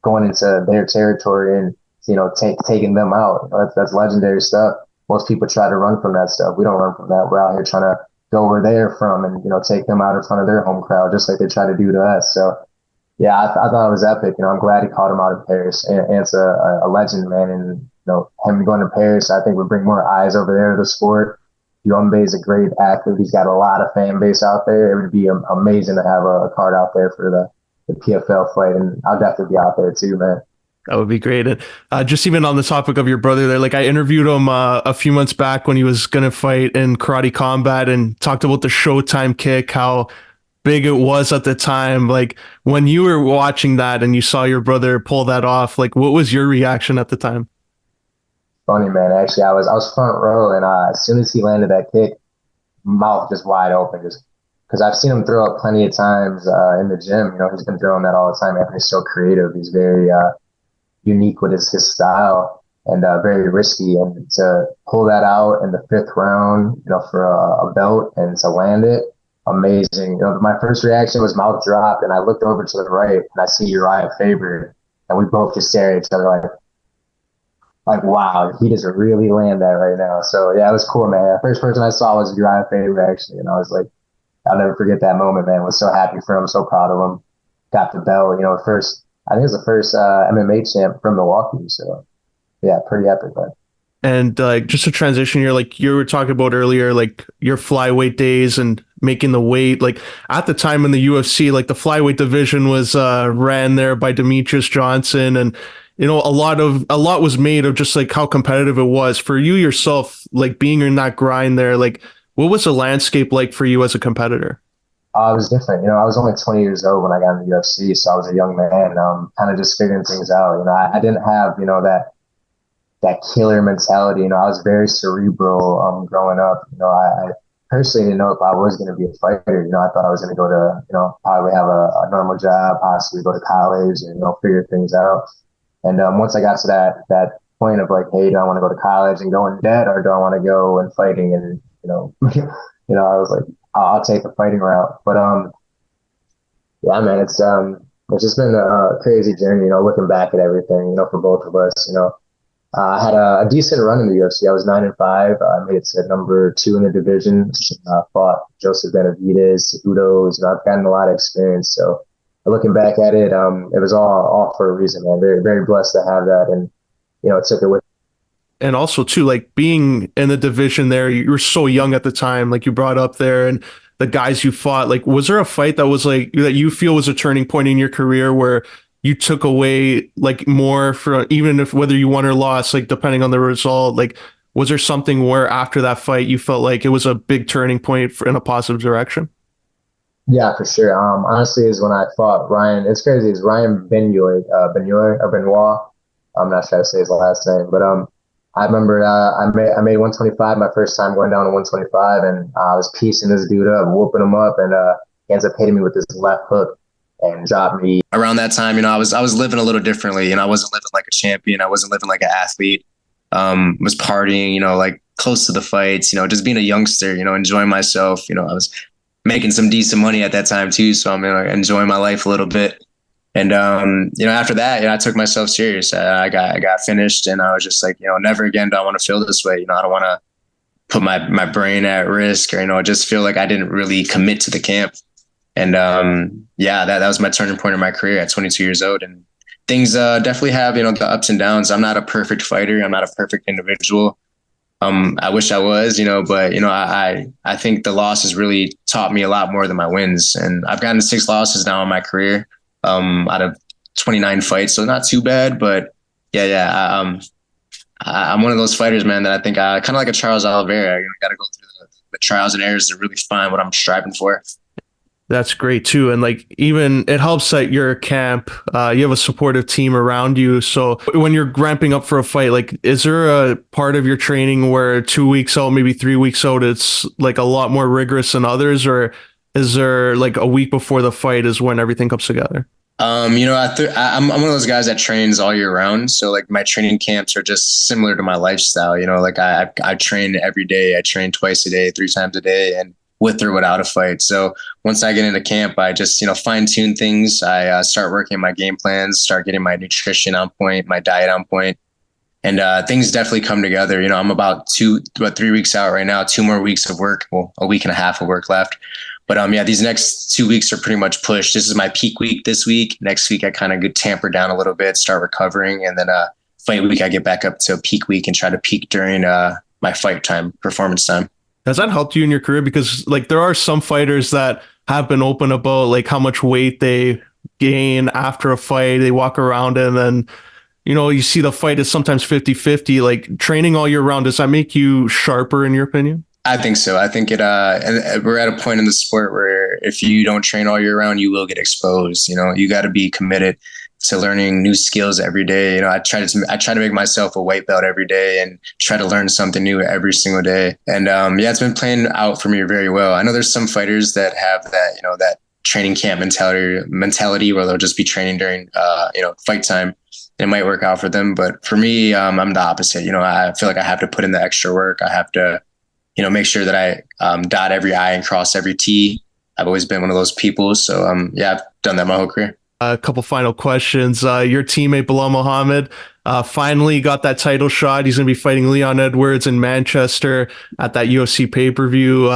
Speaker 6: going into their territory and, taking them out. That's legendary stuff. Most people try to run from that stuff. We don't run from that. We're out here trying to go where they're from and, take them out in front of their home crowd, just like they try to do to us. So, yeah, I thought it was epic. I'm glad he caught him out in Paris. And it's a legend, man. And, him going to Paris, I think would bring more eyes over there to the sport. Doumbé is a great athlete. He's got a lot of fan base out there. It would be amazing to have a card out there for the PFL fight, and I'll definitely be out there too, man.
Speaker 1: That would be great. And just even on the topic of your brother there, like I interviewed him a few months back when he was going to fight in Karate Combat and talked about the Showtime kick, how big it was at the time. Like when you were watching that and you saw your brother pull that off, like what was your reaction at the time?
Speaker 6: Funny, man. Actually, I was front row, and as soon as he landed that kick, mouth just wide open, just because I've seen him throw up plenty of times in the gym. He's been throwing that all the time. Anthony's so creative. He's very unique with his style and very risky. And to pull that out in the 5th round, for a belt and to land it, amazing. My first reaction was mouth dropped, and I looked over to the right, and I see Uriah Faber, and we both just stare at each other like, wow, he doesn't really land that right now. So, yeah, it was cool, man. The first person I saw was Uriah Faber, actually. And I was like, I'll never forget that moment, man. I was so happy for him, so proud of him. Got the belt. First, I think it was the first MMA champ from Milwaukee. So yeah, pretty epic. But
Speaker 1: And just a transition here, like you were talking about earlier, like your flyweight days and making the weight. Like at the time in the UFC, like the flyweight division was ran there by Demetrius Johnson, and a lot was made of just like how competitive it was for you yourself, like being in that grind there. Like, what was the landscape like for you as a competitor?
Speaker 6: it was different. I was only 20 years old when I got in the UFC, so I was a young man, kind of just figuring things out. I didn't have that killer mentality. I was very cerebral growing up. I personally didn't know if I was going to be a fighter. I thought I was going to go to, probably have a normal job, possibly go to college and, figure things out. And once I got to that point of like, hey, do I want to go to college and go in debt, or do I want to go and fighting? And, I was like, I'll take the fighting route. But yeah, man, it's just been a crazy journey, looking back at everything, for both of us. I had a decent run in the UFC. I was 9-5. I made it to number 2 in the division. Fought Joseph Benavidez, Udos. I've gotten a lot of experience. So looking back at it, it was all for a reason, man. Very, very blessed to have that, and took it with.
Speaker 1: And also too, like being in the division there, you were so young at the time, like you brought up there, and the guys you fought. Like, was there a fight that was like that you feel was a turning point in your career where you took away like more for, even if whether you won or lost, like depending on the result? Like, was there something where after that fight you felt like it was a big turning point in a positive direction?
Speaker 6: Yeah, for sure. Honestly, is when I fought Ryan. It's crazy. It's Ryan Benoit or Benoit. I'm not sure how to say his last name, but I remember I made 125 my first time going down to 125, and I was piecing this dude up, whooping him up, and he ends up hitting me with this left hook and dropped me.
Speaker 7: Around that time, I was living a little differently. I wasn't living like a champion. I wasn't living like an athlete. Was partying, like close to the fights, just being a youngster, enjoying myself. I was making some decent money at that time too, so I'm enjoying my life a little bit. And after that, I took myself serious. I got finished, and I was just like, never again do I want to feel this way. I don't want to put my brain at risk, or just feel like I didn't really commit to the camp. And that was my turning point in my career at 22 years old. And things definitely have the ups and downs. I'm not a perfect fighter. I'm not a perfect individual. I wish I was, but I think the losses really taught me a lot more than my wins. And I've gotten 6 losses now in my career. Out of 29 fights, so not too bad, but I'm one of those fighters, man, that I think kind of like a Charles Oliveira. Got to go through the trials and errors to really find what I'm striving for.
Speaker 1: That's great too, and like even it helps that your camp, you have a supportive team around you. So when you're ramping up for a fight, like is there a part of your training where 2 weeks out, maybe 3 weeks out, it's like a lot more rigorous than others, or is there like a week before the fight is when everything comes together?
Speaker 7: I'm one of those guys that trains all year round. So like my training camps are just similar to my lifestyle. Like I train every day. I train twice a day, 3 times a day, and with or without a fight. So once I get into camp, I just, fine tune things. I start working my game plans, start getting my nutrition on point, my diet on point. And things definitely come together. I'm about 3 weeks out right now, 2 more weeks of work, well, a week and a half of work left. But these next 2 weeks are pretty much pushed. This is my peak week this week. Next week, I kind of get tampered down a little bit, start recovering. And then fight week, I get back up to a peak week and try to peak during my fight time, performance time.
Speaker 1: Has that helped you in your career? Because like there are some fighters that have been open about like how much weight they gain after a fight. They walk around and then, you see the fight is sometimes 50-50. Like training all year round, does that make you sharper in your opinion?
Speaker 7: I think so. I think and we're at a point in the sport where if you don't train all year round, you will get exposed. You got to be committed to learning new skills every day. I try to make myself a white belt every day and try to learn something new every single day. And it's been playing out for me very well. I know there's some fighters that have that, that training camp mentality where they'll just be training during, fight time. It might work out for them, but for me, I'm the opposite. I feel like I have to put in the extra work. I have to, make sure that I dot every I and cross every T. I've always been one of those people. So I've done that my whole career.
Speaker 1: A couple final questions. Your teammate Bilal Muhammad finally got that title shot. He's going to be fighting Leon Edwards in Manchester at that UFC pay-per-view.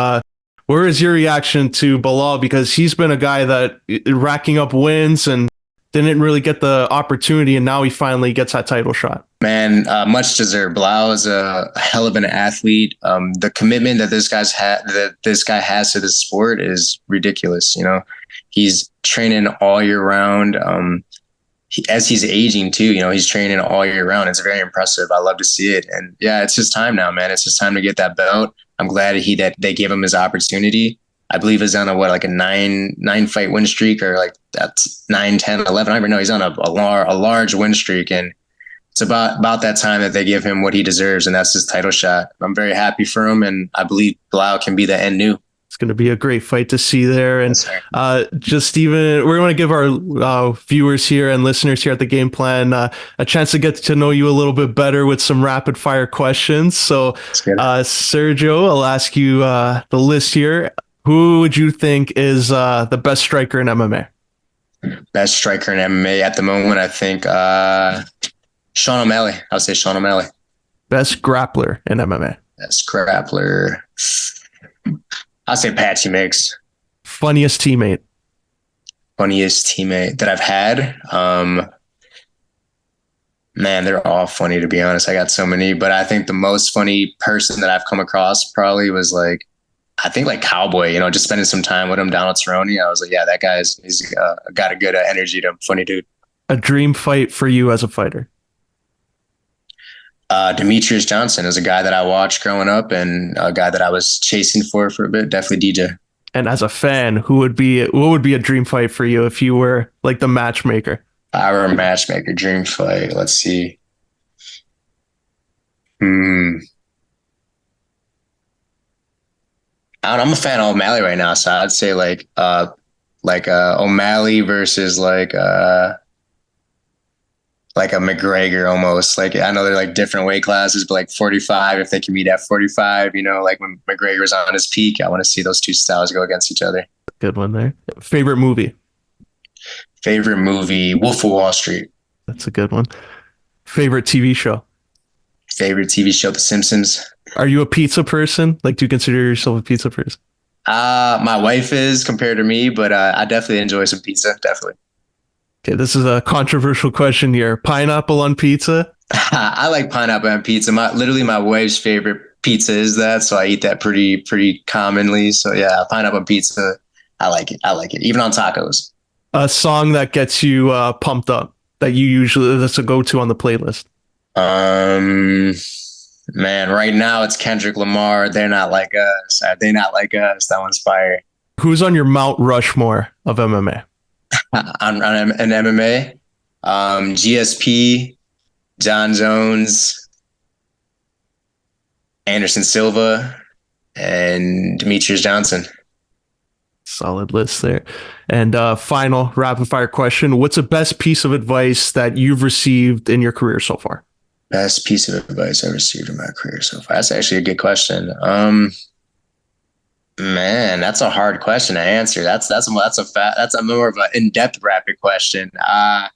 Speaker 1: Where is your reaction to Bilal? Because he's been a guy that racking up wins, and didn't really get the opportunity, and now he finally gets that title shot.
Speaker 7: Man, much deserved. Blau is a hell of an athlete. The commitment that this guy has to this sport is ridiculous. You know, he's training all year round. As he's aging too, you know, he's training all year round. It's very impressive. I love to see it. And yeah, it's his time now, man. It's his time to get that belt. I'm glad that they gave him his opportunity. I believe he's on a nine fight win streak, or like that's 9, 10, 11. I don't even know. He's on a large win streak, and it's about that time that they give him what he deserves, and that's his title shot. I'm very happy for him, and I believe Blau can be the end new.
Speaker 1: It's going to be a great fight to see there. And just even, we're going to give our viewers here and listeners here at the Game Plan a chance to get to know you a little bit better with some rapid fire questions. So, Sergio, I'll ask you the list here. Who would you think is the best striker in MMA?
Speaker 7: Best striker in MMA at the moment, I think Sean O'Malley. I would say Sean O'Malley.
Speaker 1: Best grappler in MMA?
Speaker 7: Best grappler. I'll say Patchy Mix.
Speaker 1: Funniest teammate?
Speaker 7: Funniest teammate that I've had? Man, they're all funny, to be honest. I got so many, but I think the most funny person that I've come across probably was I think Cowboy, you know, just spending some time with him down at Cerrone. I was like, yeah, that he's got a good energy to him. Funny dude.
Speaker 1: A dream fight for you as a fighter?
Speaker 7: Demetrius Johnson is a guy that I watched growing up, and a guy that I was chasing for a bit. Definitely DJ.
Speaker 1: And as a fan, what would be a dream fight for you if you were like the matchmaker?
Speaker 7: Our matchmaker dream fight. Let's see. I'm a fan of O'Malley right now, so I'd say O'Malley versus like a McGregor almost. Like, I know they're different weight classes, but 45, if they can meet at 45, you know, when McGregor was on his peak, I want to see those two styles go against each other.
Speaker 1: Good one there. Favorite movie?
Speaker 7: Favorite movie, Wolf of Wall Street.
Speaker 1: That's a good one. Favorite TV show?
Speaker 7: Favorite TV show, The Simpsons.
Speaker 1: Are you a pizza person? Do you consider yourself a pizza person?
Speaker 7: My wife is compared to me, but I definitely enjoy some pizza. Definitely.
Speaker 1: Okay, this is a controversial question here. Pineapple on pizza?
Speaker 7: I like pineapple on pizza. My wife's favorite pizza is that, so I eat that pretty commonly. So yeah, pineapple on pizza. I like it. Even on tacos.
Speaker 1: A song that gets you pumped up that's a go-to on the playlist.
Speaker 7: Man, right now it's Kendrick Lamar. They're Not Like Us. They Not Like Us. That one's fire.
Speaker 1: Who's on your Mount Rushmore of MMA?
Speaker 7: on MMA, GSP, John Jones, Anderson Silva, and Demetrius Johnson.
Speaker 1: Solid list there. And final rapid fire question. What's the best piece of advice that you've received in your career so far?
Speaker 7: Best piece of advice I received in my career so far. That's actually a good question. Man, that's a hard question to answer. That's a more of an in-depth rapid question. I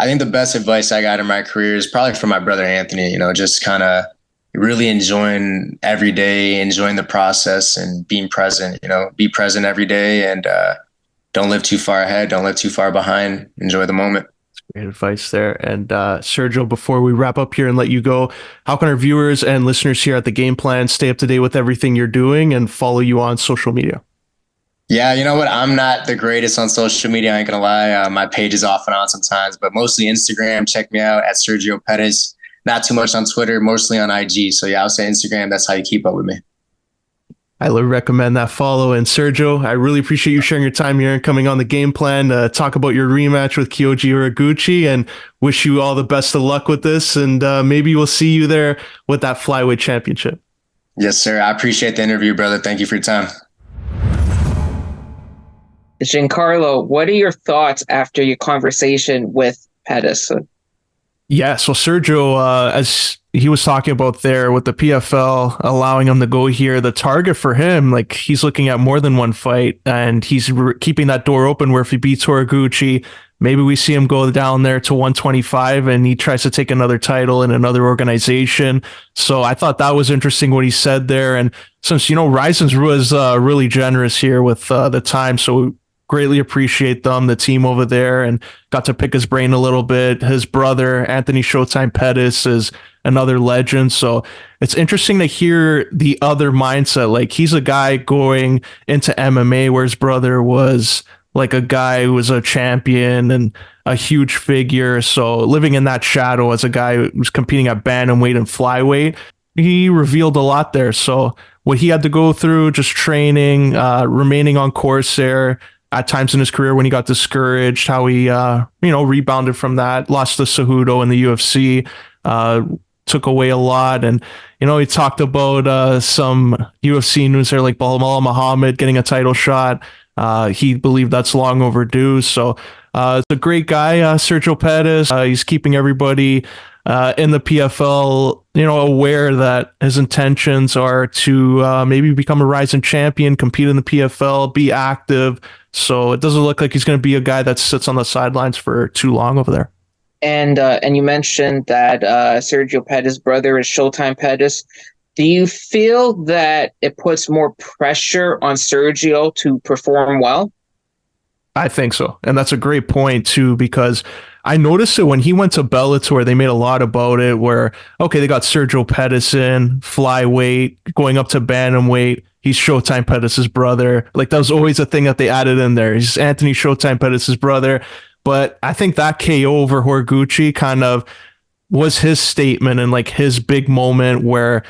Speaker 7: think the best advice I got in my career is probably from my brother Anthony. You know, just kind of really enjoying every day, enjoying the process, and being present. You know, be present every day, and don't live too far ahead, don't live too far behind. Enjoy the moment.
Speaker 1: Great advice there. And Sergio, before we wrap up here and let you go, how can our viewers and listeners here at the Game Plan stay up to date with everything you're doing and follow you on social media?
Speaker 7: Yeah, you know what? I'm not the greatest on social media. I ain't gonna lie. My page is off and on sometimes, but mostly Instagram. Check me out at Sergio Pettis. Not too much on Twitter, mostly on IG. So yeah, I'll say Instagram. That's how you keep up with me.
Speaker 1: I would recommend that follow. And Sergio, I really appreciate you sharing your time here and coming on the Game Plan to talk about your rematch with Kyoji Horiguchi, and wish you all the best of luck with this. And maybe we'll see you there with that flyweight championship.
Speaker 7: Yes, sir. I appreciate the interview, brother. Thank you for your time.
Speaker 2: Giancarlo, what are your thoughts after your conversation with Pettis?
Speaker 1: Yeah, so Sergio, as he was talking about there with the PFL allowing him to go here, the target for him, he's looking at more than one fight, and he's keeping that door open where if he beats Horiguchi, maybe we see him go down there to 125 and he tries to take another title in another organization. So I thought that was interesting what he said there. And since, RIZIN was really generous here with the time, so greatly appreciate them, the team over there, and got to pick his brain a little bit. His brother, Anthony Showtime Pettis, is another legend. So it's interesting to hear the other mindset. Like, he's a guy going into MMA where his brother was like a guy who was a champion and a huge figure. So living in that shadow as a guy who was competing at bantamweight and flyweight, he revealed a lot there. So what he had to go through, just training, remaining on course there at times in his career when he got discouraged, how he, rebounded from that, lost to Cejudo in the UFC, took away a lot. And, he talked about some UFC news there, like Bilal Muhammad getting a title shot. He believed that's long overdue. So it's a great guy, Sergio Pettis. He's keeping everybody in the PFL, aware that his intentions are to maybe become a RIZIN champion, compete in the PFL, be active. So it doesn't look like he's going to be a guy that sits on the sidelines for too long over there.
Speaker 2: And you mentioned that Sergio Pettis' brother is Showtime Pettis. Do you feel that it puts more pressure on Sergio to perform well?
Speaker 1: I think so. And that's a great point, too, because I noticed it when he went to Bellator. They made a lot about it where, okay, they got Sergio Pettis in, flyweight, going up to bantamweight. He's Showtime Pettis' brother. Like, that was always a thing that they added in there. He's Anthony Showtime Pettis' brother. But I think that KO over Horiguchi kind of was his statement and like his big moment where,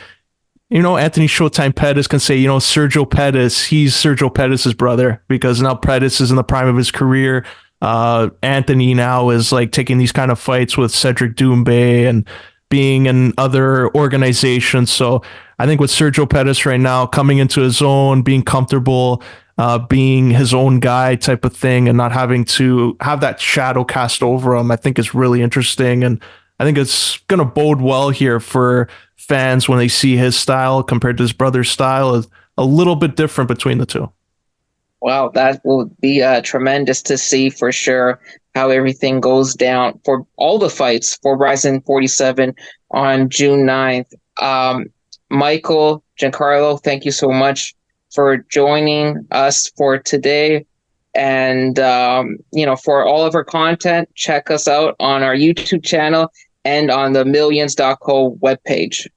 Speaker 1: Anthony Showtime Pettis can say, Sergio Pettis, he's Sergio Pettis' brother, because now Pettis is in the prime of his career. Anthony now is like taking these kind of fights with Cedric Doumbé and being in other organizations. So I think with Sergio Pettis right now coming into his own, being comfortable, being his own guy type of thing, and not having to have that shadow cast over him, I think is really interesting. And I think it's going to bode well here for fans when they see his style compared to his brother's style is a little bit different between the two.
Speaker 2: Well, that will be tremendous to see for sure how everything goes down for all the fights for RIZIN 47 on June 9th. Michael, Giancarlo, thank you so much for joining us for today. And, for all of our content, check us out on our YouTube channel and on the millions.co webpage.